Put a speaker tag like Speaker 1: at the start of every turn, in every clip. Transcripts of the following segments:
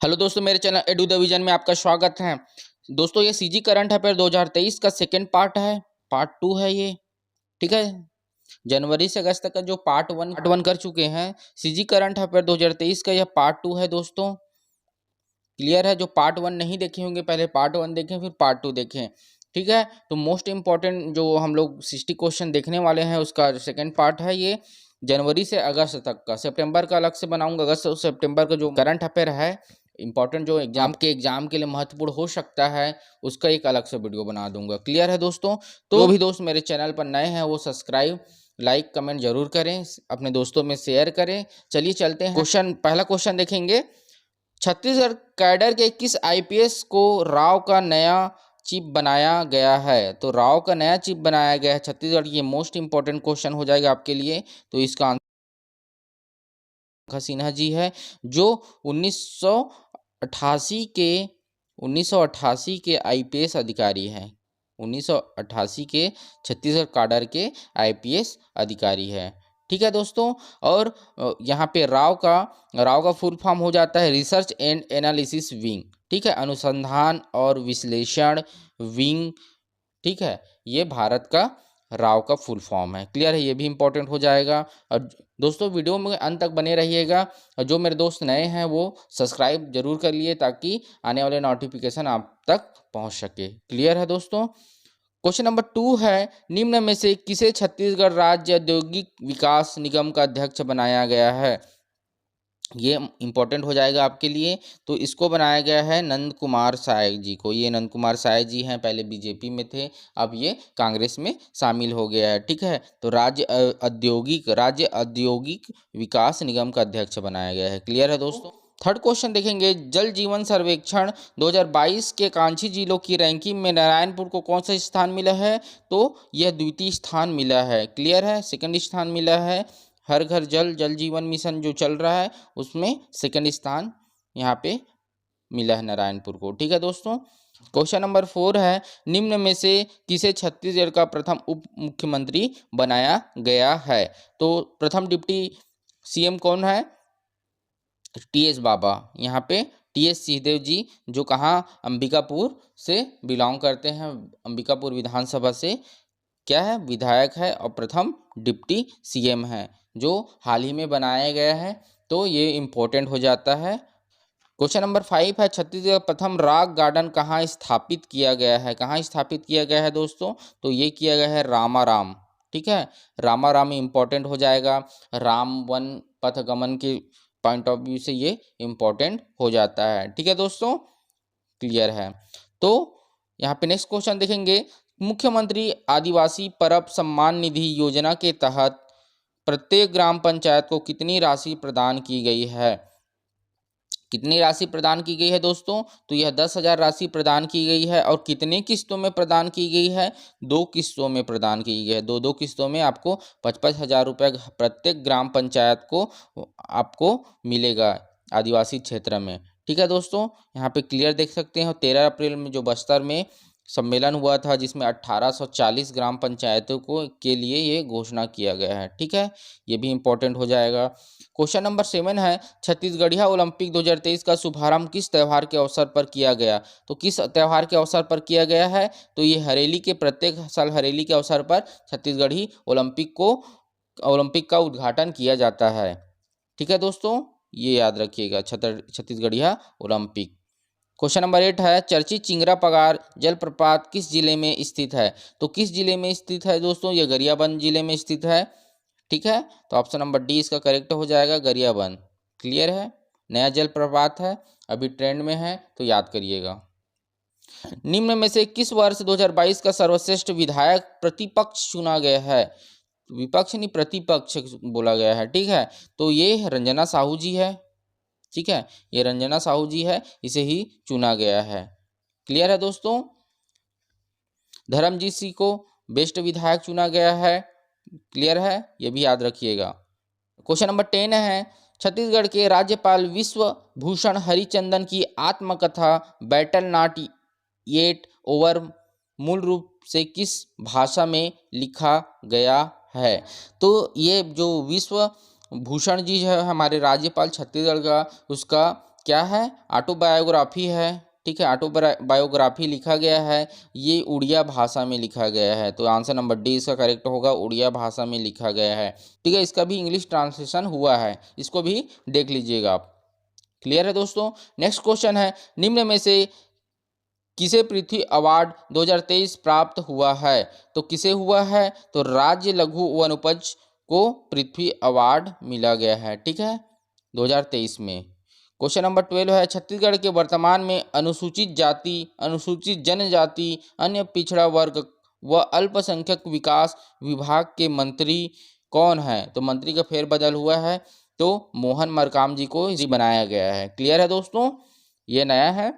Speaker 1: Hello दोस्तों, मेरे channel edu the vision में आपका स्वागत है। दोस्तों, ये सीजी करंट अफेयर 2023 का सेकंड पार्ट है, पार्ट 2 है ये। ठीक है, जनवरी से अगस्त तक का जो पार्ट वन कर चुके हैं। सीजी करंट अफेयर 2023 का यह पार्ट 2 है दोस्तों। क्लियर है? जो पार्ट 1 नहीं देखे होंगे, पहले पार्ट 1 देखें फिर पार्ट 2 देखें। ठीक है, तो मोस्ट इंपॉर्टेंट जो हम लोग 60 क्वेश्चन देखने वाले हैं उसका सेकंड पार्ट है ये। जनवरी से अगस्त तक का, सितंबर का अलग से बनाऊंगा। अगस्त और सितंबर का जो करंट अफेयर है इंपॉर्टेंट, जो एग्जाम के लिए महत्वपूर्ण हो सकता है, उसका एक अलग से वीडियो बना दूंगा। क्लियर है दोस्तों? तो जो भी दोस्त मेरे चैनल पर नए हैं वो सब्सक्राइब, लाइक, कमेंट जरूर करें, अपने दोस्तों में शेयर करें। चलिए चलते हैं पहला क्वेश्चन देखेंगे। छत्तीसगढ़ कैडर के किस आईपीएस को राव का नया चीफ बनाया गया है? तो राव का नया चीफ बनाया गया है छत्तीसगढ़। ये मोस्ट इंपॉर्टेंट क्वेश्चन हो जाएगा आपके लिए। तो इसका आंसर सिन्हा जी है, जो 1988 के आईपीएस अधिकारी हैं। 1988 के छत्तीसगढ़ कैडर के आईपीएस अधिकारी है। ठीक है दोस्तों। और यहाँ पे राव का फुल फॉर्म हो जाता है रिसर्च एंड एनालिसिस विंग। ठीक है, अनुसंधान और विश्लेषण विंग। ठीक है, ये भारत का राव का फुल फॉर्म है। क्लियर है? ये भी इंपॉर्टेंट हो जाएगा। और दोस्तों, वीडियो में अंत तक बने रहिएगा। और जो मेरे दोस्त नए हैं वो सब्सक्राइब जरूर कर लिए, ताकि आने वाले नोटिफिकेशन आप तक पहुंच सके। क्लियर है दोस्तों? क्वेश्चन नंबर 2 है, निम्न में से किसे छत्तीसगढ़ राज्य औद्योगिक विकास निगम का अध्यक्ष बनाया गया है? ये इंपॉर्टेंट हो जाएगा आपके लिए। तो इसको बनाया गया है नंद कुमार साय जी को। ये नंद कुमार साय जी हैं, पहले बीजेपी में थे, अब ये कांग्रेस में शामिल हो गया है। ठीक है, तो राज्य औद्योगिक विकास निगम का अध्यक्ष बनाया गया है। क्लियर है दोस्तों? थर्ड क्वेश्चन देखेंगे। जल जीवन सर्वेक्षण 2022 के कांची जिलों की रैंकिंग में नारायणपुर को कौन सा स्थान मिला है? तो यह द्वितीय स्थान मिला है। क्लियर है? सेकंड स्थान मिला है। हर घर जल जीवन मिशन जो चल रहा है उसमें सेकंड स्थान यहाँ पे मिला है नारायणपुर को। ठीक है दोस्तों। क्वेश्चन नंबर 4 है, निम्न में से किसे छत्तीसगढ़ का प्रथम उप मुख्यमंत्री बनाया गया है? तो प्रथम डिप्टी सीएम कौन है? टीएस बाबा। यहाँ पे टीएस सिंहदेव जी, जो कहाँ, अंबिकापुर से बिलोंग करते हैं, अंबिकापुर विधानसभा से क्या है, विधायक है और प्रथम डिप्टी सीएम है, जो हाल ही में बनाया गया है। तो ये इम्पोर्टेंट हो जाता है। क्वेश्चन नंबर 5 है, छत्तीसगढ़ प्रथम रॉक गार्डन कहाँ स्थापित किया गया है? कहाँ स्थापित किया गया है दोस्तों? तो ये किया गया है रामाराम। ठीक है, रामाराम इम्पोर्टेंट हो जाएगा। राम वन पथ गमन के पॉइंट ऑफ व्यू से ये इम्पोर्टेंट हो जाता है। ठीक है दोस्तों, क्लियर है? तो यहाँ पे नेक्स्ट क्वेश्चन देखेंगे। मुख्यमंत्री आदिवासी परब सम्मान निधि योजना के तहत प्रत्येक ग्राम पंचायत को कितनी राशि प्रदान की गई है? कितनी राशि प्रदान की गई है दोस्तों? तो यह 10,000 राशि प्रदान की गई है। और कितनी किस्तों में प्रदान की गई है? 2 किस्तों में प्रदान की गई है। दो किस्तों में आपको 55,000 रुपये प्रत्येक ग्राम पंचायत को आपको मिलेगा आदिवासी क्षेत्र में। ठीक है दोस्तों, यहाँ पे क्लियर देख सकते हैं। 13 अप्रैल में जो बस्तर में सम्मेलन हुआ था, जिसमें 1840 ग्राम पंचायतों को के लिए ये घोषणा किया गया है। ठीक है, ये भी इम्पोर्टेंट हो जाएगा। क्वेश्चन नंबर 7 है, छत्तीसगढ़िया ओलंपिक 2023 का शुभारंभ किस त्यौहार के अवसर पर किया गया? तो किस त्यौहार के अवसर पर किया गया है? तो ये हरेली के, प्रत्येक साल हरेली के अवसर पर छत्तीसगढ़ी ओलंपिक का उद्घाटन किया जाता है। ठीक है दोस्तों, ये याद रखिएगा, छत्तीसगढ़िया ओलंपिक। क्वेश्चन नंबर 8 है, चर्चित चिंगरा पगार जलप्रपात किस जिले में स्थित है? तो किस जिले में स्थित है दोस्तों? ये गरियाबंद जिले में स्थित है। ठीक है, तो ऑप्शन नंबर डी इसका करेक्ट हो जाएगा, गरियाबंद। क्लियर है? नया जलप्रपात है, अभी ट्रेंड में है, तो याद करिएगा। निम्न में से किस वर्ष 2022 का सर्वश्रेष्ठ विधायक प्रतिपक्ष चुना गया है? विपक्ष नहीं, प्रतिपक्ष बोला गया है। ठीक है, तो ये रंजना साहू जी है। ठीक है, ये रंजना साहू जी है, इसे ही चुना गया है। क्लियर है दोस्तों? धर्मजीत सिंह को बेस्ट विधायक चुना गया है। क्लियर है? ये भी याद रखिएगा। क्वेश्चन नंबर 10 है, छत्तीसगढ़ के राज्यपाल विश्व भूषण हरिचंदन की आत्मकथा बैटल नॉट येट ओवर मूल रूप से किस भाषा में लिखा गया है? तो ये जो विश्व भूषण जी है, हमारे राज्यपाल छत्तीसगढ़ का, उसका क्या है, ऑटोबायोग्राफी है। ठीक है, ऑटोबायोग्राफी लिखा गया है, ये उड़िया भाषा में लिखा गया है। तो आंसर नंबर डी इसका करेक्ट होगा, उड़िया भाषा में लिखा गया है। ठीक है, इसका भी इंग्लिश ट्रांसलेशन हुआ है, इसको भी देख लीजिएगा आप। क्लियर है दोस्तों। नेक्स्ट क्वेश्चन है, निम्न में से किसे पृथ्वी अवार्ड 2023 प्राप्त हुआ है? तो किसे हुआ है? तो राज्य लघु वनोपज को पृथ्वी अवार्ड मिला गया है। ठीक है, 2023 में। क्वेश्चन नंबर 12 है, छत्तीसगढ़ के वर्तमान में अनुसूचित जाति, अनुसूचित जनजाति, अन्य पिछड़ा वर्ग व अल्पसंख्यक विकास विभाग के मंत्री कौन है? तो मंत्री का फेरबदल हुआ है, तो मोहन मरकाम जी को इसी बनाया गया है। क्लियर है दोस्तों, ये नया है।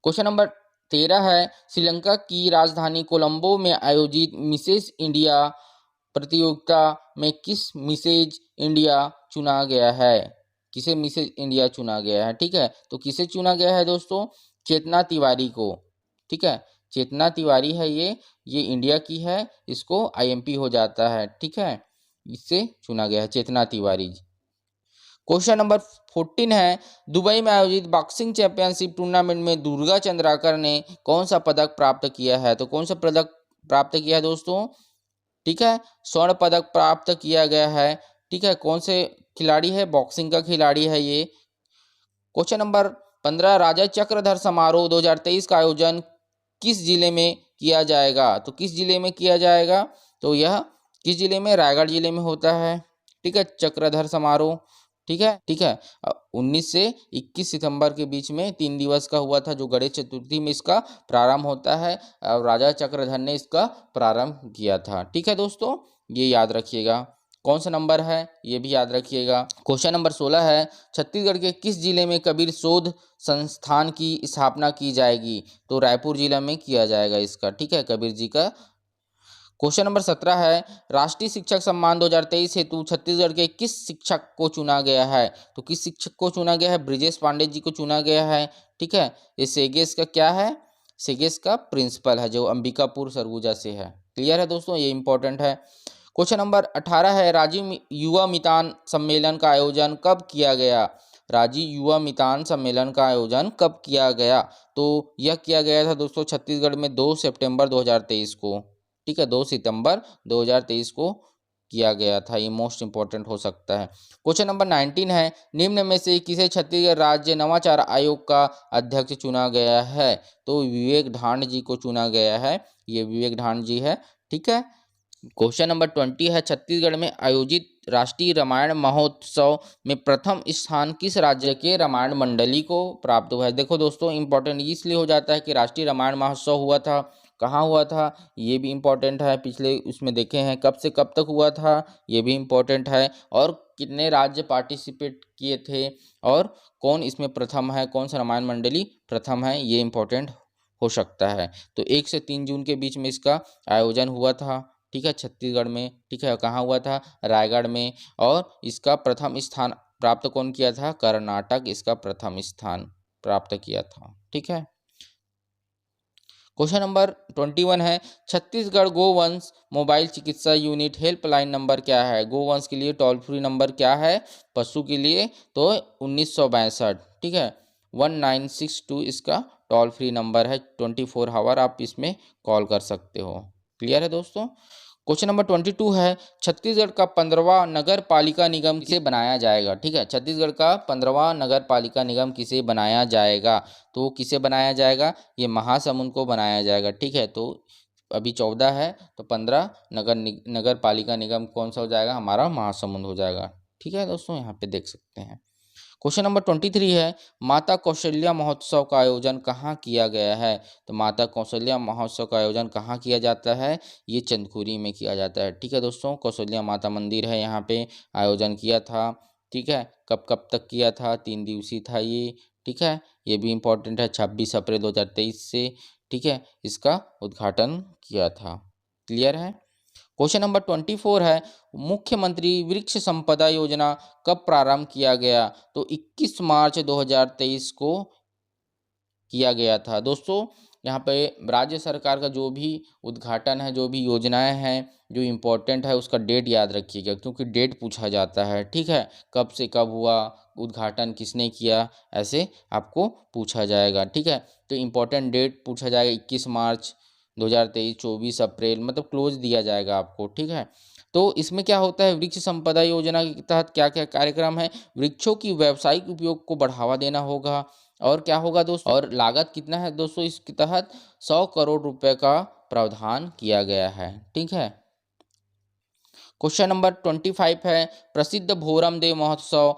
Speaker 1: क्वेश्चन नंबर 13 है, श्रीलंका की राजधानी कोलंबो में आयोजित मिसेस इंडिया प्रतियोगिता में किस मिसेज इंडिया चुना गया है? किसे मिसेज इंडिया चुना गया है? ठीक है, तो किसे चुना गया है दोस्तों? चेतना तिवारी को। ठीक है, चेतना तिवारी है ये इंडिया की है, इसको आईएमपी हो जाता है। ठीक है, इससे चुना गया है चेतना तिवारी। क्वेश्चन नंबर 14 है, दुबई में आयोजित बॉक्सिंग चैंपियनशिप टूर्नामेंट में दुर्गा चंद्राकर ने कौन सा पदक प्राप्त किया है? तो कौन सा पदक प्राप्त किया है दोस्तों? ठीक है, स्वर्ण पदक प्राप्त किया गया है। ठीक है, कौन से खिलाड़ी है? बॉक्सिंग का खिलाड़ी है ये। क्वेश्चन नंबर 15, राजा चक्रधर समारोह 2023 का आयोजन किस जिले में किया जाएगा? तो किस जिले में किया जाएगा? तो यह किस जिले में? रायगढ़ जिले में होता है। ठीक है, चक्रधर समारोह। ठीक है, 19 से 21 सितंबर के बीच में 3 दिवस का हुआ था, जो गणेश चतुर्थी में इसका प्रारंभ होता है और राजा चक्रधर ने इसका प्रारंभ किया था। ठीक है दोस्तों, ये याद रखिएगा। कौन सा नंबर है ये भी याद रखिएगा। क्वेश्चन नंबर 16 है, छत्तीसगढ़ के किस जिले में कबीर शोध संस्थान की स्थापना की जाएगी? तो रायपुर जिला में किया जाएगा इसका। ठीक है, कबीर जी का। क्वेश्चन नंबर 17 है, राष्ट्रीय शिक्षक सम्मान 2023 हेतु छत्तीसगढ़ के किस शिक्षक को चुना गया है? तो किस शिक्षक को चुना गया है? ब्रिजेश पांडे जी को चुना गया है। ठीक है, ये सेगेस का क्या है? सेगेस का प्रिंसिपल है, जो अंबिकापुर सरगुजा से है। क्लियर है दोस्तों, ये इंपॉर्टेंट है। क्वेश्चन नंबर 18 है, राजीव युवा मितान सम्मेलन का आयोजन कब किया गया? राजीव युवा मितान सम्मेलन का आयोजन कब किया गया? तो यह किया गया था दोस्तों छत्तीसगढ़ में 2 सितंबर 2023 को। ठीक है, 2 सितंबर 2023 को किया गया था। ये मोस्ट इंपॉर्टेंट हो सकता है। क्वेश्चन नंबर 19 है, निम्न में से किसे छत्तीसगढ़ राज्य नवाचार आयोग का अध्यक्ष चुना गया है? तो विवेक ढांड जी को चुना गया है, ये विवेक ढांड जी है। ठीक है, क्वेश्चन नंबर 20 है, छत्तीसगढ़ में आयोजित राष्ट्रीय रामायण महोत्सव में प्रथम स्थान किस राज्य के रामायण मंडली को प्राप्त हुआ है? देखो दोस्तों, इंपॉर्टेंट इसलिए हो जाता है कि राष्ट्रीय रामायण महोत्सव हुआ था, कहाँ हुआ था ये भी इम्पोर्टेंट है। पिछले उसमें देखे हैं कब से कब तक हुआ था, ये भी इम्पोर्टेंट है। और कितने राज्य पार्टिसिपेट किए थे, और कौन इसमें प्रथम है, कौन सा रामायण मंडली प्रथम है, ये इम्पोर्टेंट हो सकता है। तो 1 से 3 जून के बीच में इसका आयोजन हुआ था। ठीक है, छत्तीसगढ़ में। ठीक है, कहाँ हुआ था? रायगढ़ में। और इसका प्रथम स्थान प्राप्त कौन किया था? कर्नाटक इसका प्रथम स्थान प्राप्त किया था। ठीक है, क्वेश्चन नंबर 21 है, छत्तीसगढ़ गोवंश मोबाइल चिकित्सा यूनिट हेल्पलाइन नंबर क्या है? गोवंश के लिए टोल फ्री नंबर क्या है? पशु के लिए तो 1962। ठीक है, 1962 इसका टोल फ्री नंबर है। 24 आवर आप इसमें कॉल कर सकते हो। क्लियर है दोस्तों। क्वेश्चन नंबर 22 है, छत्तीसगढ़ का 15वां नगर पालिका निगम किसे बनाया जाएगा? ठीक है, छत्तीसगढ़ का 15वां नगर पालिका निगम किसे बनाया जाएगा? तो किसे बनाया जाएगा? ये महासमुंद को बनाया जाएगा। ठीक है, तो अभी 14 है, तो 15 नगर पालिका निगम कौन सा हो जाएगा? हमारा महासमुंद हो जाएगा। ठीक है दोस्तों, यहाँ पे देख सकते हैं। क्वेश्चन नंबर 23 है, माता कौशल्या महोत्सव का आयोजन कहाँ किया गया है? तो माता कौशल्या महोत्सव का आयोजन कहाँ किया जाता है? ये चंदखुरी में किया जाता है। ठीक है दोस्तों, कौशल्या माता मंदिर है, यहाँ पे आयोजन किया था। ठीक है, कब कब तक किया था? 3 दिवसीय था ये। ठीक है, ये भी इम्पोर्टेंट है, 26 अप्रैल 2023 से। ठीक है, इसका उद्घाटन किया था। क्लियर है। क्वेश्चन नंबर 24 है, मुख्यमंत्री वृक्ष संपदा योजना कब प्रारंभ किया गया? तो 21 मार्च 2023 को किया गया था। दोस्तों, यहाँ पे राज्य सरकार का जो भी उद्घाटन है, जो भी योजनाएं हैं, जो इम्पोर्टेंट है, उसका डेट याद रखिएगा, क्योंकि डेट पूछा जाता है। ठीक है, कब से कब हुआ, उद्घाटन किसने किया, ऐसे आपको पूछा जाएगा। ठीक है, तो इम्पोर्टेंट डेट पूछा जाएगा 21 मार्च 2023, 24 अप्रैल, मतलब क्लोज दिया जाएगा आपको। ठीक है, तो इसमें क्या होता है, वृक्ष संपदा योजना के तहत क्या क्या कार्यक्रम है, वृक्षों की व्यावसायिक उपयोग को बढ़ावा देना होगा। और क्या होगा दोस्तों, और लागत कितना है दोस्तों, इसके तहत 100 करोड़ रुपए का प्रावधान किया गया है। ठीक है, क्वेश्चन नंबर 25 है, प्रसिद्ध भोरम देव महोत्सव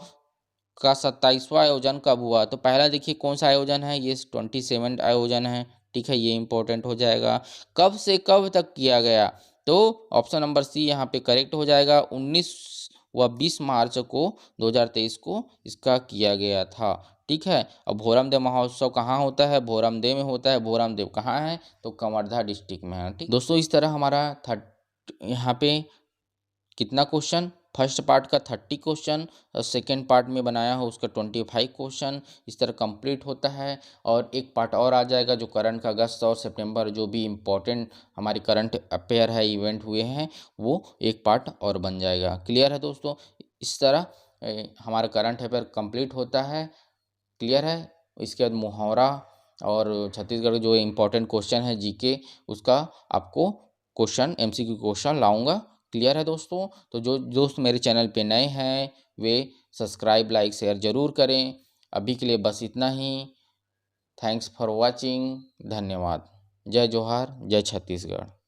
Speaker 1: का 27वां आयोजन कब हुआ। तो पहला देखिए कौन सा आयोजन है, ये 27वां आयोजन है। ठीक है, ये इंपॉर्टेंट हो जाएगा। कब से कब तक किया गया, तो ऑप्शन नंबर सी यहाँ पे करेक्ट हो जाएगा। 19 व 20 मार्च को 2023 को इसका किया गया था। ठीक है, और भोरम देव महोत्सव कहाँ होता है, भोरम देव में होता है। भोरम देव कहाँ है, तो कवर्धा डिस्ट्रिक्ट में है। ठीक दोस्तों, इस तरह हमारा यहाँ पे कितना क्वेश्चन, फर्स्ट पार्ट का 30 क्वेश्चन और सेकेंड पार्ट में बनाया हो उसका 25 क्वेश्चन इस तरह कंप्लीट होता है। और एक पार्ट और आ जाएगा जो करंट का अगस्त और सितंबर जो भी इम्पोर्टेंट हमारी करंट अफेयर है, इवेंट हुए हैं, वो एक पार्ट और बन जाएगा। क्लियर है दोस्तों, इस तरह हमारा करंट अफेयर कंप्लीट होता है। क्लियर है, इसके बाद मुहावरा और छत्तीसगढ़ के जो इम्पोर्टेंट क्वेश्चन है जीके, उसका आपको क्वेश्चन एमसीक्यू क्वेश्चन लाऊंगा। क्लियर है दोस्तों, तो जो दोस्त मेरे चैनल पे नए हैं वे सब्सक्राइब लाइक शेयर ज़रूर करें। अभी के लिए बस इतना ही। थैंक्स फॉर वॉचिंग, धन्यवाद। जय जोहार, जय छत्तीसगढ़।